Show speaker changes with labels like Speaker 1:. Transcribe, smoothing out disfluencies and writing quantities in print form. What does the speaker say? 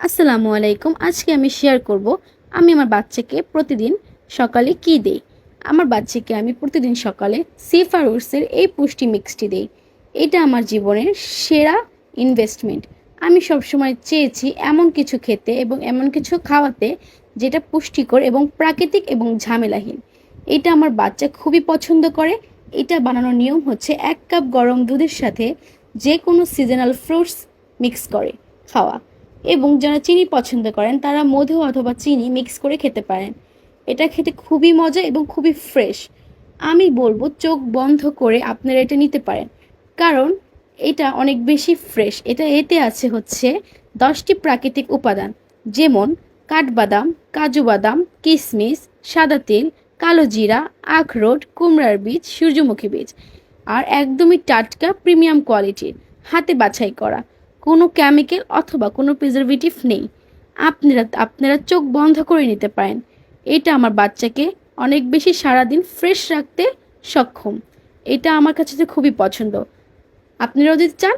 Speaker 1: আসসালামু আলাইকুম। আজকে আমি শেয়ার করব আমি আমার বাচ্চাকে প্রতিদিন সকালে কি দেই। আমার বাচ্চাকে আমি প্রতিদিন সকালে সেফার ওটসের এই পুষ্টি মিক্সটি দেই। এটা আমার জীবনের সেরা ইনভেস্টমেন্ট। আমি সবসময় চেয়েছি এমন কিছু খেতে এবং এমন কিছু খাওয়াতে যেটা পুষ্টিকর এবং প্রাকৃতিক এবং ঝামেলাহীন। এটা আমার বাচ্চা খুবই পছন্দ করে। এটা বানানোর নিয়ম হচ্ছে 1 কাপ গরম দুধের সাথে যে কোনো সিজনাল ফ্রুটস মিক্স করে খাওয়া, এবং যারা চিনি পছন্দ করেন তারা মধু অথবা চিনি মিক্স করে খেতে পারেন। এটা খেতে খুবই মজা এবং খুবই ফ্রেশ। আমি বলবো চোখ বন্ধ করে আপনারা এটা নিতে পারেন, কারণ এটা অনেক বেশি ফ্রেশ। এতে আছে হচ্ছে 10টি প্রাকৃতিক উপাদান, যেমন কাঠবাদাম, কাজু বাদাম, কিশমিশ, সাদা তিল, কালো জিরা, আখরোট, কুমড়ার বীজ, সূর্যমুখী বীজ, আর একদমই টাটকা প্রিমিয়াম কোয়ালিটির, হাতে বাছাই করা, কোনো কেমিক্যাল অথবা কোনো প্রিজারভেটিভ নেই। আপনারা চোখ বন্ধ করে নিতে পারেন। এটা আমার বাচ্চাকে অনেক বেশি সারাদিন ফ্রেশ রাখতে সক্ষম। এটা আমার কাছে খুবই পছন্দ। আপনারাও যদি চান